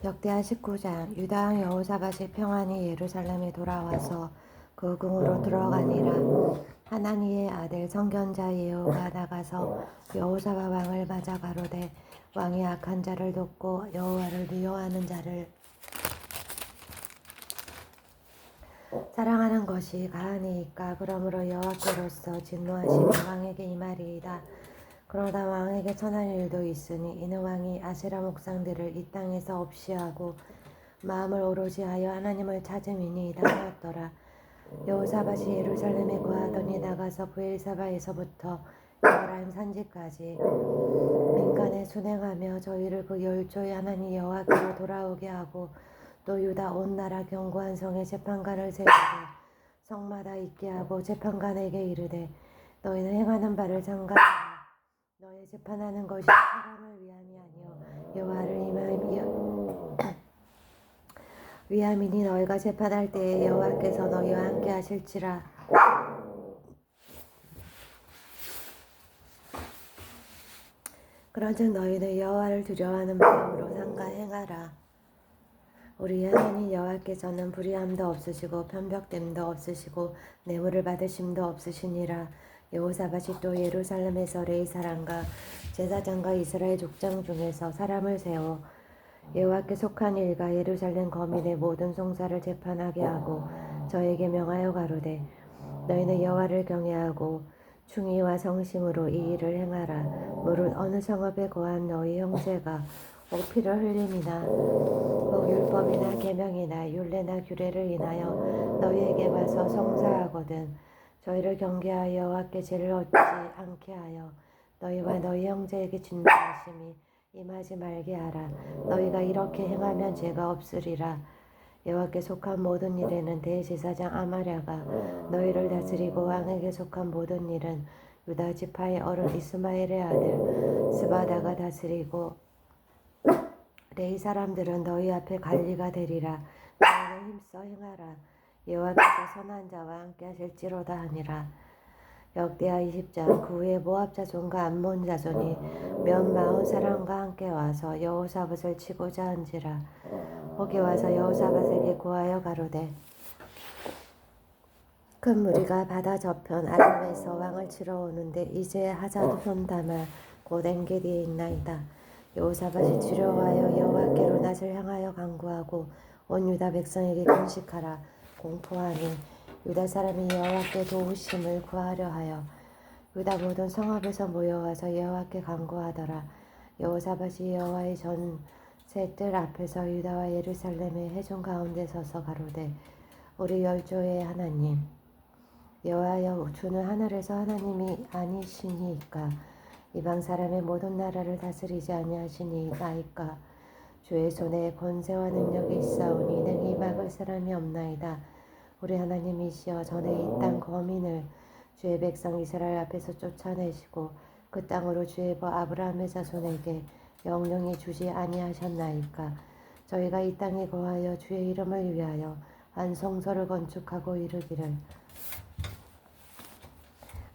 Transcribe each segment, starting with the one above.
역대하 19장. 유다 왕 여호사밧이 평안히 예루살렘에 돌아와서 그 궁으로 들어가니라. 하나니의 아들 선견자 예후가 나가서 여호사밧 왕을 맞아 가로되 왕이 악한 자를 돕고 여호와를 미워하는 자를 사랑하는 것이 가하니이까. 그러므로 여호와께로서 진노하심이 왕에게 임하리이다. 그러나 왕에게 천한 일도 있으니 이는 왕이 아세라 목상들을 이 땅에서 없이하고 마음을 오로지 하여 하나님을 찾음이니이다 하였더라. 여호사밧이 예루살렘에 거하더니 나가서 브엘사바에서부터 에브라임 산지까지 민간에 순행하며 저희를 그 열조의 하나님 여호와께로 돌아오게 하고 또 유다 온 나라 견고한 성에 재판관을 세우고 성마다 있게 하고 재판관에게 이르되 너희는 행하는 바를 삼가하라. 너희 재판하는 것이 사람을 위함이 아니요 여호와를 위함이니 너희가 재판할 때에 여호와께서 너희와 함께 하실지라. 그런즉 너희는 여호와를 두려워하는 마음으로 삼가 행하라. 우리 하나님 여호와께서는 불의함도 없으시고 편벽됨도 없으시고 뇌물을 받으심도 없으시니라. 여호사밧이 또 예루살렘에서 레위 사람과 제사장과 이스라엘 족장 중에서 사람을 세워 여호와께 속한 일과 예루살렘 거민의 모든 송사를 재판하게 하고 저에게 명하여 가로되 너희는 여호와를 경외하고 충의와 성심으로 이 일을 행하라. 무릇 어느 성읍에 거한 너희 형제가 혹 피를 흘림이나 혹 율법이나 계명이나 율례나 규례를 인하여 너희에게 와서 송사하거든 저희를 경계하여 여호와께 죄를 얻지 않게 하여 너희와 너희 형제에게 진노하심이 임하지 말게 하라. 너희가 이렇게 행하면 죄가 없으리라. 여호와께 속한 모든 일에는 대제사장 아마랴가 너희를 다스리고 왕에게 속한 모든 일은 유다 지파의 어른 이스마엘의 아들 스바다가 다스리고 레위 사람들은 너희 앞에 관리가 되리라. 너희는 힘써 행하라. 여호와께서 선한 자와 함께 하실지로다 하니라. 역대하 20장. 그 후에 모압 자손과 암몬 자손이 몇 마흔 사람과 함께 와서 여호사밧을 치고자 한지라. 거기 와서 여호사밧에게 고하여 가로되 큰 무리가 바다 저편 아람에서 왕을 치러 오는데 이제 하자드 손담아 곧 엔게디에 있나이다. 여호사밧이 두려워하여 여호와께로 낯을 향하여 간구하고 온 유다 백성에게 금식하라 공포하니 유다 사람이 여호와께 도우심을 구하려 하여 유다 모든 성읍에서 모여와서 여호와께 간구하더라. 여호사밧이 여호와의 전세 뜰 앞에서 유다와 예루살렘의 회중 가운데 서서 가로되 우리 열조의 하나님 여호와여 주는 하늘에서 하나님이 아니시니이까 이방 사람의 모든 나라를 다스리지 아니하시니이까 주의 손에 권세와 능력이 있사오니 능히 막을 사람이 없나이다. 우리 하나님이시여 전에 이 땅 거민을 주의 백성 이스라엘 앞에서 쫓아내시고 그 땅으로 주의 부 아브라함의 자손에게 영영히 주지 아니하셨나이까. 저희가 이 땅에 거하여 주의 이름을 위하여 한 성소를 건축하고 이르기를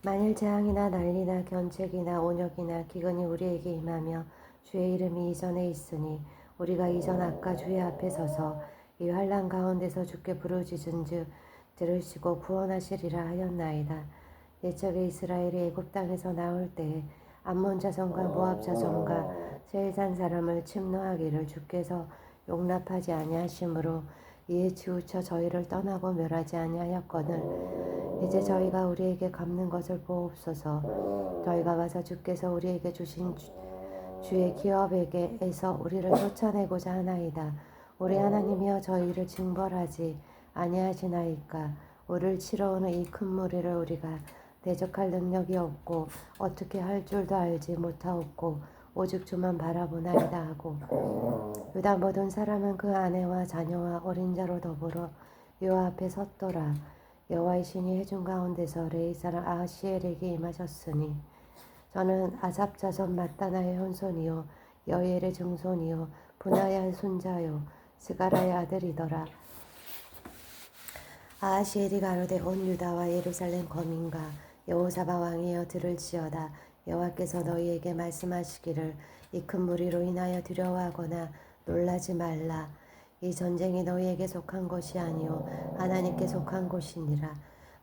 만일 재앙이나 난리나 견책이나 온역이나 기근이 우리에게 임하며 주의 이름이 이전에 있으니 우리가 이전 아까 주의 앞에 서서 이 환난 가운데서 주께 부르짖은즉 들으시고 구원하시리라 하였나이다. 옛적에 이스라엘이 애굽 땅에서 나올 때에 암몬 자손과 모압 자손과 세일산 사람을 침노하기를 주께서 용납하지 아니하심으로 이에 치우쳐 저희를 떠나고 멸하지 아니하였거늘 이제 저희가 우리에게 갚는 것을 보옵소서. 저희가 와서 주께서 우리에게 주신 주의 기업에게에서 우리를 쫓아내고자 하나이다. 우리 하나님이여 저희를 징벌하지 아니하시나이까. 우리를 치러 오는 이 큰 무리를 우리가 대적할 능력이 없고 어떻게 할 줄도 알지 못하옵고 오직 주만 바라보나이다 하고 유다 모든 사람은 그 아내와 자녀와 어린 자로 더불어 여호와 앞에 섰더라. 여호와의 신이 해중 가운데서 레위 사람 아하시엘에게 임하셨으니 저는 아삽 자손 마따나의 혼손이요 여엘의 증손이요 분하야의 손자요 스가라의 아들이더라. 아하시엘이 가로되 온 유다와 예루살렘 거민과 여호사밧 왕이여 들을지어다. 여호와께서 너희에게 말씀하시기를 이 큰 무리로 인하여 두려워하거나 놀라지 말라. 이 전쟁이 너희에게 속한 것이 아니요 하나님께 속한 것이니라.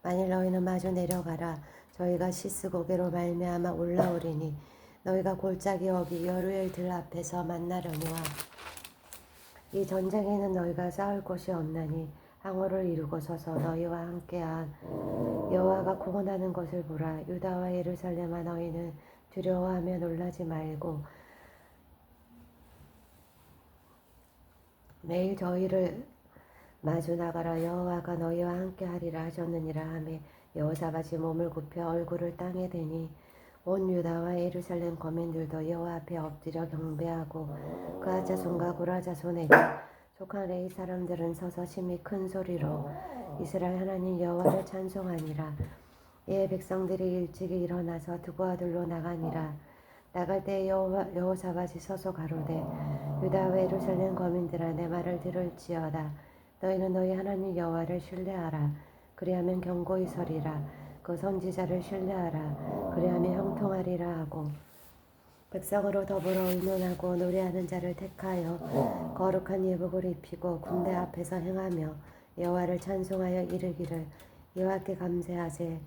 만일 너희는 마주 내려가라. 저희가 시스고개로 말미암아 올라오리니 너희가 골짜기 어기 여루엘 들 앞에서 만나려니와 이 전쟁에는 너희가 싸울 곳이 없나니 항우를 이루고 서서 너희와 함께한 여호와가 구원하는 것을 보라. 유다와 예루살렘아 너희는 두려워하며 놀라지 말고 매일 저희를 마주 나가라. 여호와가 너희와 함께하리라 하셨느니라 하매 여호사밧이 몸을 굽혀 얼굴을 땅에 대니 온 유다와 예루살렘 거민들도 여호와 앞에 엎드려 경배하고 그아 자손과 구라 자손에게 속한 레위 사람들은 서서 심히 큰 소리로 이스라엘 하나님 여호와를 찬송하니라. 이에 백성들이 일찍이 일어나서 두고 아들로 나가니라. 나갈 때 여호사밧이 서서 가로되 유다와 예루살렘 거민들아 내 말을 들을지어다. 너희는 너희 하나님 여호와를 신뢰하라. 그리하면 경고히 서리라. 그 선지자를 신뢰하라. 그리하면 형통하리라 하고 백성으로 더불어 의논하고 노래하는 자를 택하여 거룩한 예복을 입히고 군대 앞에서 행하며 여호와를 찬송하여 이르기를 여호와께 감사하세.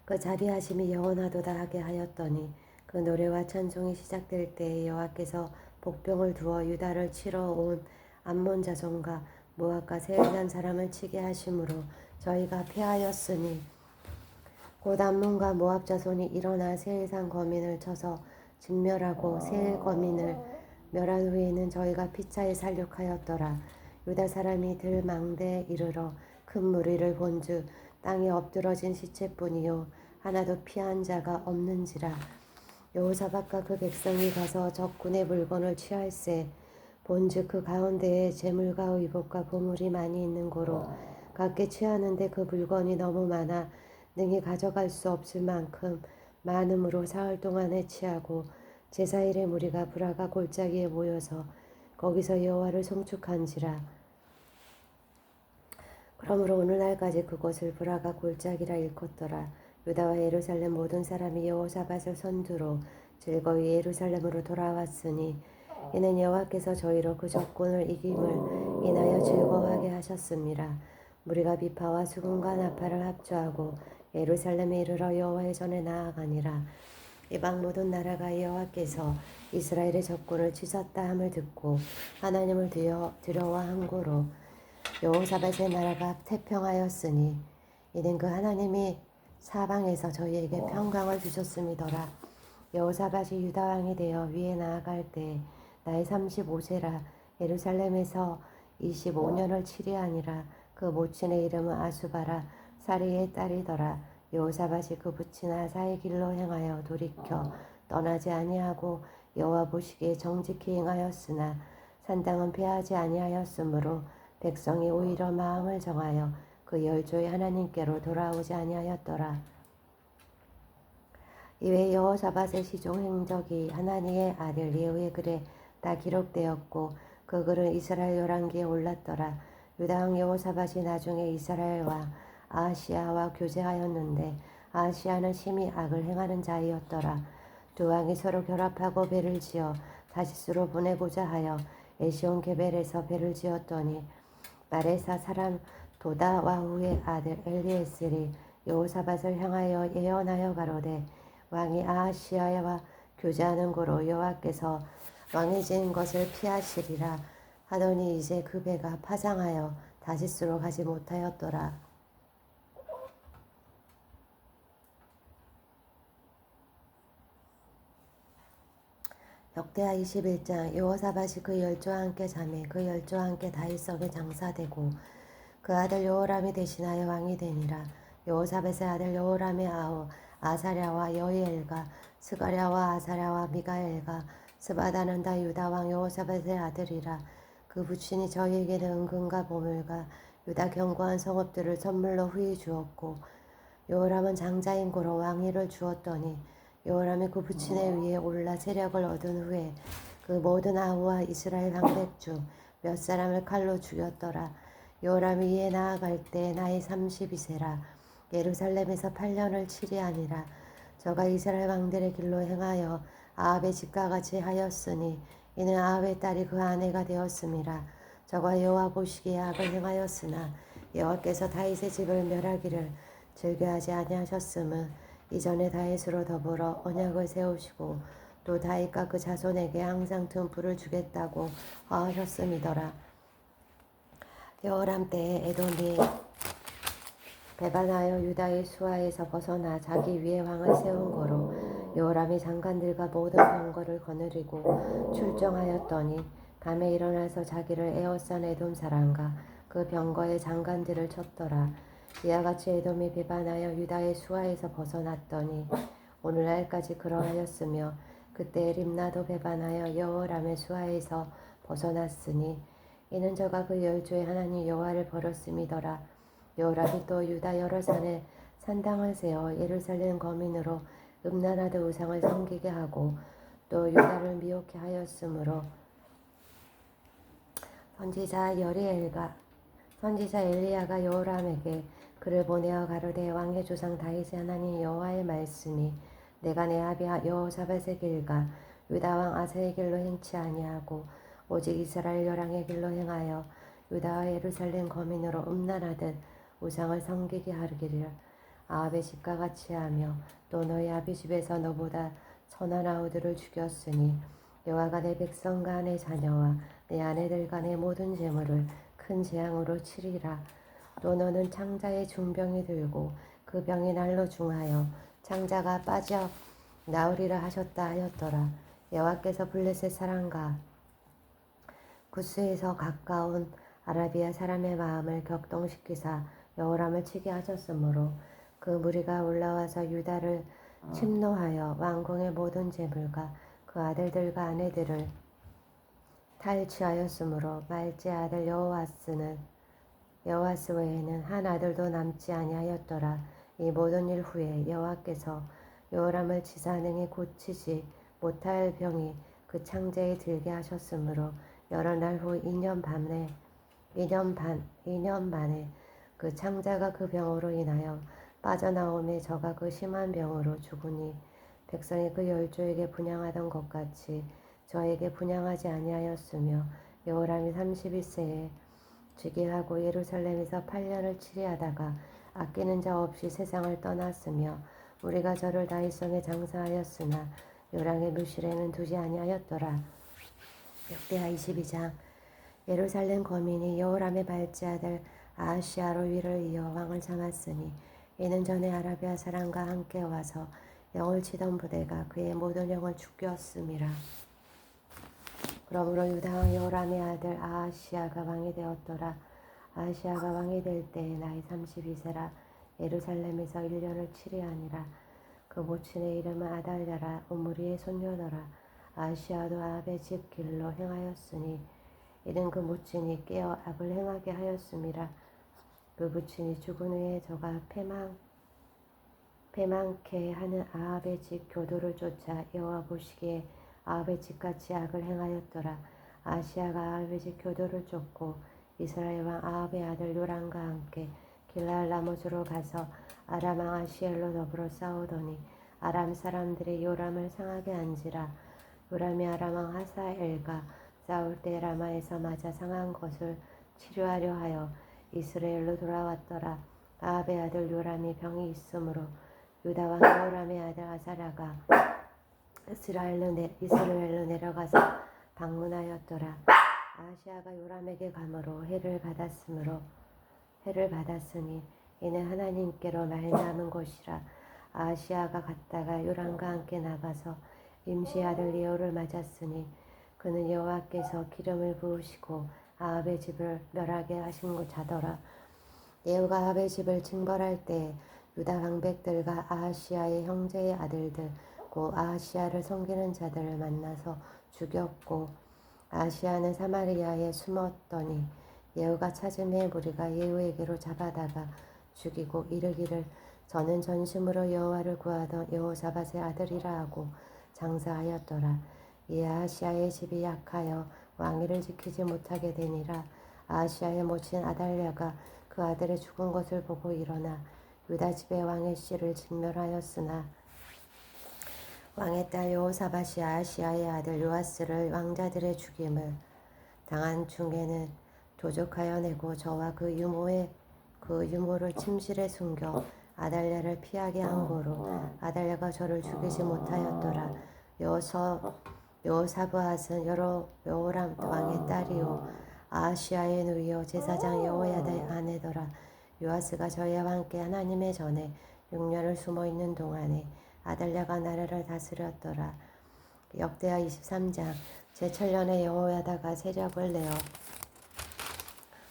그 자비하심이 영원하도다 하게 하였더니 그 노래와 찬송이 시작될 때에 여호와께서 복병을 두어 유다를 치러 온 암몬 자손과 모압과 세일산 사람을 치게 하심으로 저희가 패하였으니 곧 암몬과 모압 자손이 일어나 세일산 거민을 쳐서 진멸하고 세일 거민을 멸한 후에는 저희가 피차에 살육하였더라. 유다 사람이 들 망대에 이르러 큰 무리를 본즉 땅에 엎드러진 시체뿐이요 하나도 피한 자가 없는지라. 여호사밧과 그 백성이 가서 적군의 물건을 취할세 본즉 그 가운데에 재물과 의복과 보물이 많이 있는 고로 각기 취하는데 그 물건이 너무 많아 능히 가져갈 수 없을 만큼 많음으로 사흘 동안에 취하고 제사일의 무리가 브라가 골짜기에 모여서 거기서 여호와를 송축한지라. 그러므로 오늘날까지 그곳을 브라가 골짜기라 일컫더라. 유다와 예루살렘 모든 사람이 여호사밧을 선두로 즐거이 예루살렘으로 돌아왔으니 이는 여호와께서 저희로 그 적군을 이김을 인하여 즐거워하게 하셨습니다. 무리가 비파와 수금과 나팔을 합주하고 예루살렘에 이르러 여호와의 전에 나아가니라. 이방 모든 나라가 여호와께서 이스라엘의 적군을 치셨다 함을 듣고 하나님을 두려워한 고로 여호사밧의 나라가 태평하였으니 이는 그 하나님이 사방에서 저희에게 평강을 주셨음이더라. 여호사밧이 유다 왕이 되어 위에 나아갈 때 나이 35세라. 예루살렘에서 25년을 치리하니라. 그 모친의 이름은 아수바라 사리의 딸이더라. 여호사밧이 그 부친 아사의 길로 행하여 돌이켜 떠나지 아니하고 여호와 보시기에 정직히 행하였으나 산당은 패하지 아니하였으므로 백성이 오히려 마음을 정하여 그 열조의 하나님께로 돌아오지 아니하였더라. 이외 여호사밧의 시종 행적이 하나니의 아들 예후의 글에 다 기록되었고 그 글은 이스라엘 열왕기에 올랐더라. 유다 왕 여호사밧이 나중에 이스라엘과 아하시아와 교제하였는데 아하시아는 심히 악을 행하는 자이었더라. 두 왕이 서로 결합하고 배를 지어 다시스로 보내고자 하여 에시온 게벨에서 배를 지었더니 마레사 사람 도다와후의 아들 엘리에셀이 여호사밧을 향하여 예언하여 가로되 왕이 아하시아와 교제하는 고로 여호와께서 왕해진 것을 피하시리라 하더니 이제 그 배가 파장하여 다시스로 가지 못하였더라. 역대하 21장. 여호사밧이 그 열조와 함께 자매 그 열조와 함께 다윗성에 장사되고 그 아들 여호람이 대신하여 왕이 되니라. 여호사밧의 아들 여호람의 아우 아사랴와 여이엘과 스가랴와 아사랴와 미가엘과 스바다는 다 유다 왕 여호사밧의 아들이라. 그 부친이 저희에게는 은금과 보물과 유다 견고한 성읍들을 선물로 후히 주었고 여호람은 장자인 고로 왕위를 주었더니 여호람이 그 부친의 위에 올라 세력을 얻은 후에 그 모든 아우와 이스라엘 방백 중 몇 사람을 칼로 죽였더라. 여호람이 이에 나아갈 때 나이 32세라. 예루살렘에서 8년을 치리하니라. 저가 이스라엘 왕들의 길로 행하여 아합의 집과 같이 하였으니 이는 아합의 딸이 그 아내가 되었음이라. 저가 여호와 보시기에 악을 행하였으나 여호와께서 다윗의 집을 멸하기를 즐겨하지 아니하셨음은 이전에 다윗으로 더불어 언약을 세우시고 또 다윗과 그 자손에게 항상 등불을 주겠다고 하셨음이더라. 여호람 때에 에돔이 배반하여 유다의 수하에서 벗어나 자기 위에 왕을 세운 거로 여호람이 장관들과 모든 병거를 거느리고 출정하였더니 밤에 일어나서 자기를 에워싼 에돔 사람과 그 병거의 장관들을 쳤더라. 이와 같이 에돔이 배반하여 유다의 수하에서 벗어났더니 오늘날까지 그러하였으며 그때 림나도 배반하여 여호람의 수하에서 벗어났으니 이는 저가 그 열조의 하나님 여호와를 버렸음이더라. 여호람이 또 유다 여러 산에 산당을 세워 예루살렘 거민으로 음란하듯 우상을 섬기게 하고 또 유다를 미혹해 하였으므로 선지자 엘리야가 여호람에게 그를 보내어 가로되 왕의 조상 다윗의 하나님 여호와의 말씀이 내가 내 아비 여호사밧의 길과 유다 왕 아사의 길로 행치 아니하고 오직 이스라엘 열왕의 길로 행하여 유다와 예루살렘 거민으로 음란하듯 우상을 섬기게 하기를 아합의 집과 같이 하며 또 너희 아비 집에서 너보다 선한 아우들을 죽였으니 여호와가 내 백성과 내 자녀와 내 아내들과 내 모든 재물을 큰 재앙으로 치리라. 또 너는 창자의 중병이 들고 그 병이 날로 중하여 창자가 빠져 나으리라 하셨다 하였더라. 여호와께서 블레셋 사람과 구스에서 가까운 아라비아 사람의 마음을 격동시키사 여호람을 치게 하셨으므로 그 무리가 올라와서 유다를 침노하여 왕궁의 모든 재물과 그 아들들과 아내들을 탈취하였으므로 말제 아들 여호와스 외에는 한 아들도 남지 아니하였더라. 이 모든 일 후에 여호와께서 여호람을 치사 능히 고치지 못할 병이 그 창자에 들게 하셨으므로 여러 날 후 2년 만에 그 창자가 그 병으로 인하여 빠져나오매 저가 그 심한 병으로 죽으니 백성이 그 열조에게 분향하던 것 같이 저에게 분향하지 아니하였으며 여호람이 31세에 즉위하고 예루살렘에서 8년을 치리하다가 아끼는 자 없이 세상을 떠났으며 우리가 저를 다윗성에 장사하였으나 요랑의 묘실에는 두지 아니하였더라. 역대하 22장. 예루살렘 거민이 여호람의 발제 아들 아하시아로 위를 이어 왕을 삼았으니 이는 전에 아라비아 사람과 함께 와서 영을 치던 부대가 그의 모든 영을 죽였음이라. 그러므로 유다 왕 여호람의 아들 아하시아가 왕이 되었더라. 아하시아가 왕이 될 때에 나이 32세라. 예루살렘에서 1년을 치리하니라. 그 모친의 이름은 아달랴라. 우므리의 손녀더라. 아하시아도 아합의 집 길로 행하였으니 이는 그 모친이 깨어 악을 행하게 하였음이라. 그 모친이 죽은 후에 저가 패망케 하는 아합의 집 교도를 쫓아 여호와 보시기에 아합의 집같이 악을 행하였더라. 아시아가 아합의 집 교도를 쫓고 이스라엘 왕 아합의 아들 요람과 함께 길랄 라모스로 가서 아람 왕 아시엘로 더불어 싸우더니 아람 사람들이 요람을 상하게 한지라. 요람이 아람 왕 하사엘과 싸울 때 라마에서 맞아 상한 것을 치료하려 하여 이스라엘로 돌아왔더라. 아합의 아들 요람이 병이 있으므로 유다 왕 요람의 아들 아사랴가 이스라엘로 내려가서 방문하였더라. 아시아가 요람에게 감으로 해를 받았으니 이는 하나님께로 말미암은 것이라. 아시아가 갔다가 요람과 함께 나가서 임시의 아들 예후를 맞았으니 그는 여호와께서 기름을 부으시고 아합의 집을 멸하게 하신 자더라. 예후가 아합의 집을 징벌할 때 유다 방백들과 아하시아의 형제의 아들들 곧 아하시아를 섬기는 자들을 만나서 죽였고 아하시아는 사마리아에 숨었더니 예후가 찾음에 무리가 예후에게로 잡아다가 죽이고 이르기를 저는 전심으로 여호와를 구하던 여호사밧의 아들이라 하고 장사하였더라. 이에 아하시아의 집이 약하여 왕위를 지키지 못하게 되니라. 아하시아의 모친 아달랴가 그 아들의 죽은 것을 보고 일어나 유다 집의 왕의 씨를 진멸하였으나 왕의 딸 여호사밧이 아하시아의 아들 요아스를 왕자들의 죽임을 당한 중에는 도적하여 내고 저와 그 유모를 침실에 숨겨 아달랴를 피하게 한 고로 아달랴가 저를 죽이지 못하였더라. 여호사브앗은 여호람 왕의 딸이요 아하시아의 누이요 제사장 여호야다의 아내더라. 요아스가 저희와 함께 하나님의 전에 6년을 숨어있는 동안에 아달랴가 나라를 다스렸더라. 역대하 23장 제7년에 여호야다가 세력을 내어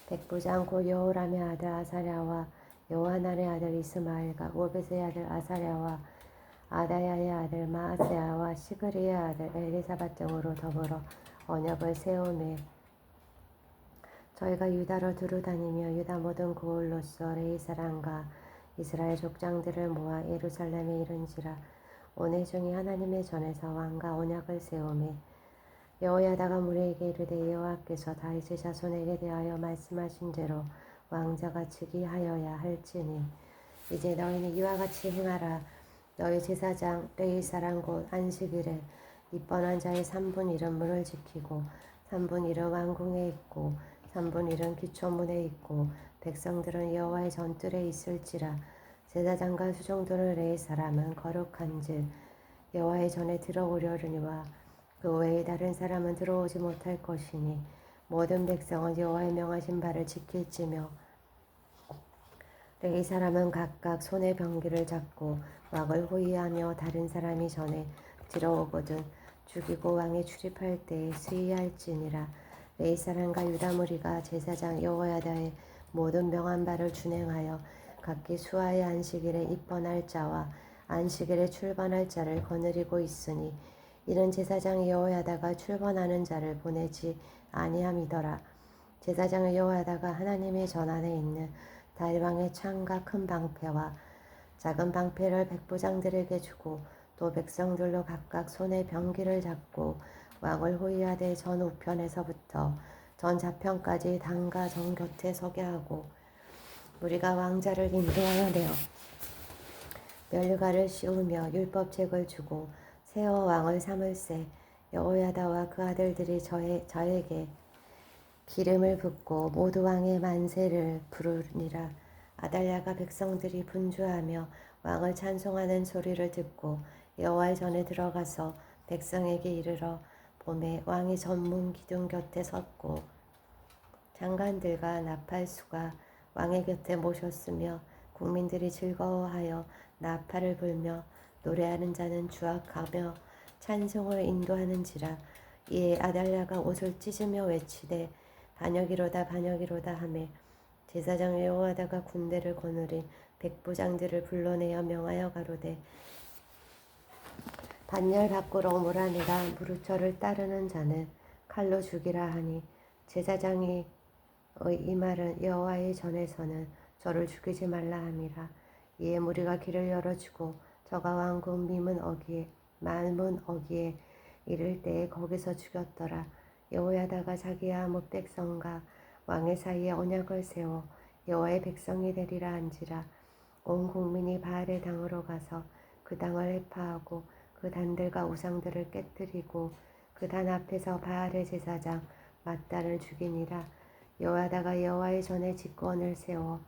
백부장 곧 여호람의 아들 아사랴와 여호하난의 아들 이스마엘과 오벳의 아들 아사랴와 아다야의 아들 마아세아와 시그리의 아들 엘리사밧 등으로 더불어 언약을 세우매 저희가 유다로 두루다니며 유다 모든 고을로서 레위 사람과 이스라엘 족장들을 모아 예루살렘에 이른지라. 오늘 중에 하나님의 전에서 왕과 언약을 세우매 여호야다가 무리에게 이르되 여호와께서 다윗의 자손에게 대하여 말씀하신 대로 왕자가 즉위하여야 할지니 이제 너희는 이와 같이 행하라. 너희 제사장 레위 사람 곧 안식일에 입번한 자의 3분 1은 문을 지키고 3분 1은 왕궁에 있고 3분 1은 기초문에 있고 백성들은 여호와의 전뜰에 있을지라. 제사장과 수종들을 레위 사람은 거룩한즉 여호와의 전에 들어오려니와 그 외에 다른 사람은 들어오지 못할 것이니 모든 백성은 여호와의 명하신 바를 지킬지며 레위 사람은 각각 손에 병기를 잡고 왕을 호위하며 다른 사람이 전에 들어오거든 죽이고 왕에 출입할 때에 수위할지니라. 레위 사람과 유다 무리가 제사장 여호야다의 모든 명한 바를 준행하여 각기 수하의 안식일에 입번할 자와 안식일에 출번할 자를 거느리고 있으니 이는 제사장 여호야다가 출번하는 자를 보내지 아니함이더라. 제사장 여호야다가 하나님의 전 안에 있는 다윗왕의 창과 큰 방패와 작은 방패를 백부장들에게 주고 또 백성들로 각각 손에 병기를 잡고 왕을 호위하되 전 우편에서부터 전 좌편까지 당과 정 곁에 서게 하고 우리가 왕자를 인도하여 내어 면류관을 씌우며 율법책을 주고 세워 왕을 삼을세. 여호야다와 그 아들들이 저에게 기름을 붓고 모두 왕의 만세를 부르니라. 아달랴가 백성들이 분주하며 왕을 찬송하는 소리를 듣고 여호와의 전에 들어가서 백성에게 이르러 보매 왕이 전문 기둥 곁에 섰고 장관들과 나팔수가 왕의 곁에 모셨으며 국민들이 즐거워하여 나팔을 불며 노래하는 자는 주악하며 찬송을 인도하는지라. 이에 아달랴가 옷을 찢으며 외치되 반역이로다 반역이로다 하매 제사장 여호야다가 군대를 거느린 백부장들을 불러내어 명하여 가로되 반열 밖으로 몰아내라. 무릇 저를 따르는 자는 칼로 죽이라 하니 제사장이 이 말은 여호와의 전에서는 저를 죽이지 말라 함이라. 이에 무리가 길을 열어주고 저가 왕궁 말문 어기에 이를 때에 거기서 죽였더라. 여호야다가 자기와 아뭇 백성과 왕의 사이에 언약을 세워 여호와의 백성이 되리라 한지라. 온 국민이 바알의 당으로 가서 그 당을 해파하고 그 단들과 우상들을 깨뜨리고 그 단 앞에서 바알의 제사장 맏단을 죽이니라. 여호야다가 여호와의 전에 직권을 세워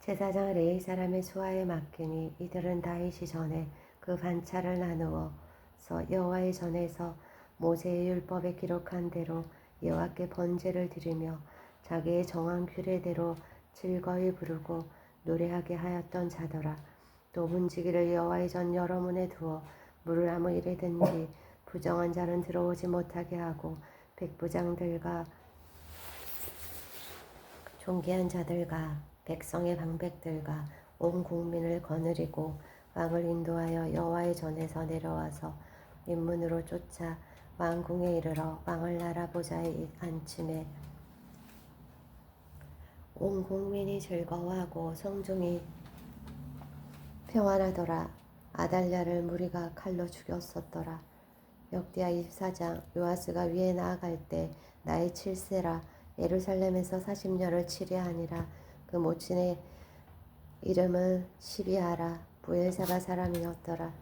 제사장 레위 사람의 수하에 맡기니 이들은 다윗이 전에 그 반차를 나누어서 여호와의 전에서 모세의 율법에 기록한 대로 여호와께 번제를 드리며 자기의 정한 규례대로 즐거이 부르고 노래하게 하였던 자더라. 또 문지기를 여호와의 전 여러 문에 두어 물을 아무 일에든지 부정한 자는 들어오지 못하게 하고 백부장들과 존귀한 자들과 백성의 방백들과 온 국민을 거느리고 왕을 인도하여 여호와의 전에서 내려와서 인문으로 쫓아 왕궁에 이르러 왕을 알아보자에 앉히매 온 국민이 즐거워하고 성중이 평안하더라. 아달랴를 무리가 칼로 죽였었더라. 역대하 24장 요아스가 위에 나아갈 때 나이 7세라. 예루살렘에서 40년을 치려하니라. 그 모친의 이름은 시비아라 부엘사바 사람이었더라.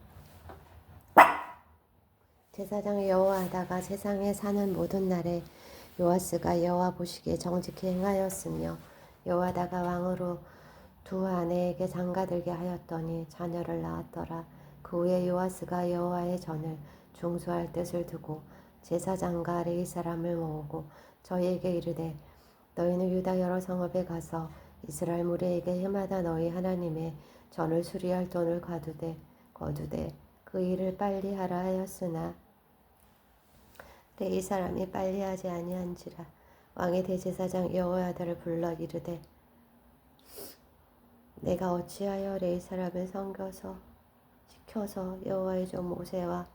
제사장이 여호와다가 세상에 사는 모든 날에 요아스가 여호와 보시기에 정직히 행하였으며 여호와다가 왕으로 두 아내에게 장가들게 하였더니 자녀를 낳았더라. 그 후에 요아스가 여호와의 전을 중수할 뜻을 두고 제사장과 레위 사람을 모으고 저희에게 이르되 너희는 유다 여러 성읍에 가서 이스라엘 무리에게 해마다 너희 하나님의 전을 수리할 돈을 거두되 그 일을 빨리 하라 하였으나 레위 사람이 빨리 하지 아니한지라. 왕의 대제사장 여호야다를 불러 이르되 내가 어찌하여 레위 사람을 시켜서 여호와의 종 모세와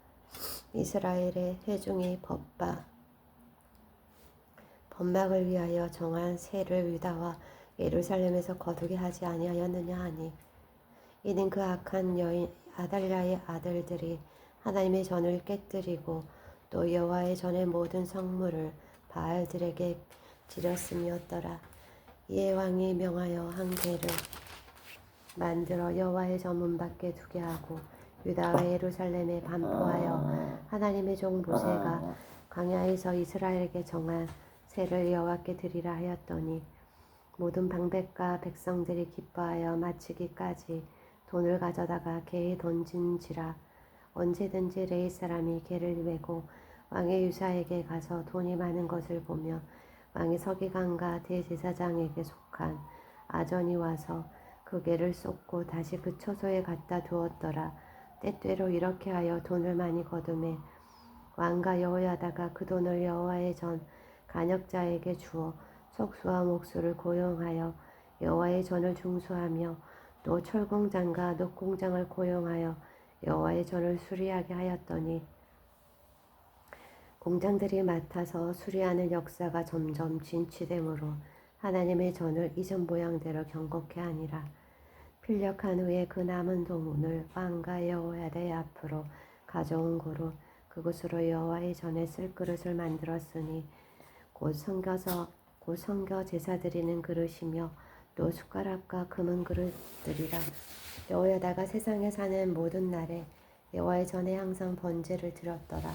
이스라엘의 회중이 법막을 위하여 정한 세를 유다와 예루살렘에서 거두게 하지 아니하였느냐 하니 이는 그 악한 여인 아달랴의 아들들이 하나님의 전을 깨뜨리고 또 여호와의 전의 모든 성물을 바알들에게 지렸음이었더라. 이에 왕이 명하여 한 궤를 만들어 여호와의 전 문 밖에 두게 하고 유다와 예루살렘에 반포하여 하나님의 종 모세가 광야에서 이스라엘에게 정한 세를 여호와께 드리라 하였더니 모든 방백과 백성들이 기뻐하여 마치기까지 돈을 가져다가 궤에 던진지라. 언제든지 레위 사람이 궤를 메고 왕의 유사에게 가서 돈이 많은 것을 보며 왕의 서기관과 대제사장에게 속한 아전이 와서 그 궤를 쏟고 다시 그 처소에 갖다 두었더라. 때때로 이렇게 하여 돈을 많이 거두매 왕과 여호야다가 그 돈을 여호와의 전 간역자에게 주어 속수와 목수를 고용하여 여호와의 전을 중수하며 또 철공장과 녹공장을 고용하여 여호와의 전을 수리하게 하였더니 공장들이 맡아서 수리하는 역사가 점점 진취되므로 하나님의 전을 이전 모양대로 경곡케 하니라. 필력한 후에 그 남은 도문을 왕과 여호야다의 앞으로 가져온 고로 그곳으로 여호와의 전에 쓸 그릇을 만들었으니 곧 성겨 제사 드리는 그릇이며 또 숟가락과 금은 그릇들이라. 여호야다가 세상에 사는 모든 날에 여호와의 전에 항상 번제를 드렸더라.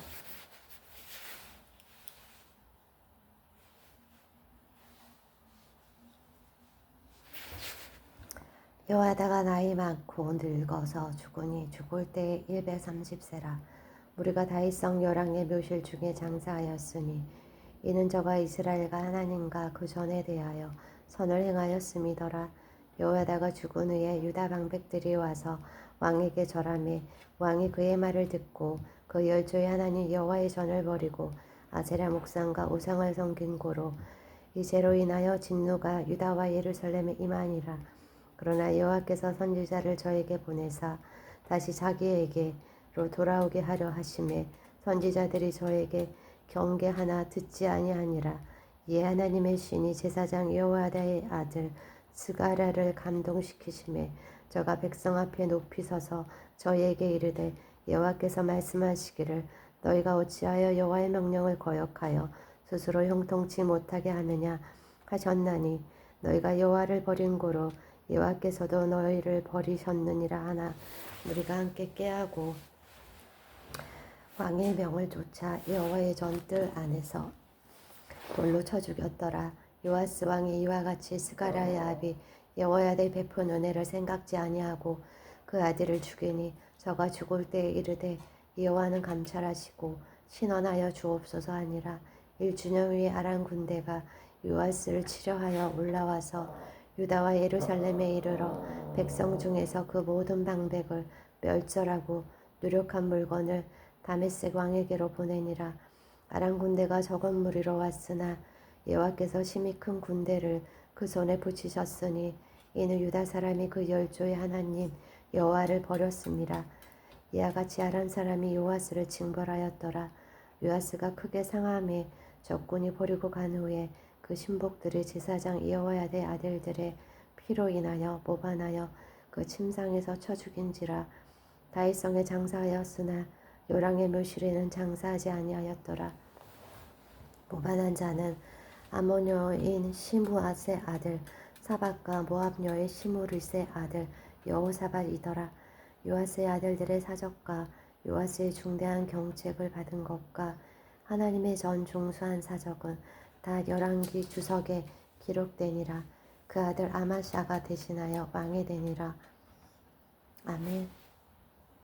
여호야다가 나이 많고 늙어서 죽으니 죽을 때에 130세라. 우리가 다윗성 열왕의 묘실 중에 장사하였으니 이는 저가 이스라엘과 하나님과 그 전에 대하여 선을 행하였음이더라. 여호야다가 죽은 후에 유다 방백들이 와서 왕에게 절하매 왕이 그의 말을 듣고 그 열조의 하나님 여호와의 전을 버리고 아세라 목상과 우상을 섬긴 고로 이 죄로 인하여 진노가 유다와 예루살렘에 임하니라. 그러나 여호와께서 선지자를 저에게 보내사 다시 자기에게로 돌아오게 하려 하심에 선지자들이 저에게 경계 하나 듣지 아니하니라. 이에 하나님의 신이 제사장 여호야다의 아들 스가랴를 감동시키심에 저가 백성 앞에 높이 서서 저희에게 이르되 여호와께서 말씀하시기를 너희가 어찌하여 여호와의 명령을 거역하여 스스로 형통치 못하게 하느냐 하셨나니 너희가 여호와를 버린 고로 여호와께서도 너희를 버리셨느니라 하나 우리가 함께 깨하고 왕의 명을 쫓아 여호와의 전뜰 안에서 돌로 쳐 죽였더라. 요아스 왕이 이와 같이 스가랴의 아비 여호야다의 베푼 은혜를 생각지 아니하고 그 아들을 죽이니 저가 죽을 때에 이르되 여호와는 감찰하시고 신원하여 주옵소서 하니라. 1주년 후에 아람 군대가 요아스를 치려하여 올라와서 유다와 예루살렘에 이르러 백성 중에서 그 모든 방백을 멸절하고 누력한 물건을 다메섹 왕에게로 보내니라. 아람 군대가 적은 무리로 왔으나 여호와께서 심히 큰 군대를 그 손에 붙이셨으니 이는 유다 사람이 그 열조의 하나님 여호와를 버렸습니다. 이와 같이 아람 사람이 요아스를 징벌하였더라. 요아스가 크게 상함에 적군이 버리고 간 후에 그 신복들이 제사장 여호야다의 아들들의 피로 인하여 모반하여 그 침상에서 쳐 죽인지라. 다윗성에 장사하였으나 요랑의 묘실에는 장사하지 아니하였더라. 모반한 자는 아몬 여인 시므앗의 아들 사밧과 모압 여인 시므릿의 아들 여호사밧이더라. 요아스의 아들들의 사적과 요아스의 중대한 경책을 받은 것과 하나님의 전 중수한 사적은 다 열왕기 주석에 기록되니라. 그 아들 아마샤가 대신하여 왕이 되니라. 아멘.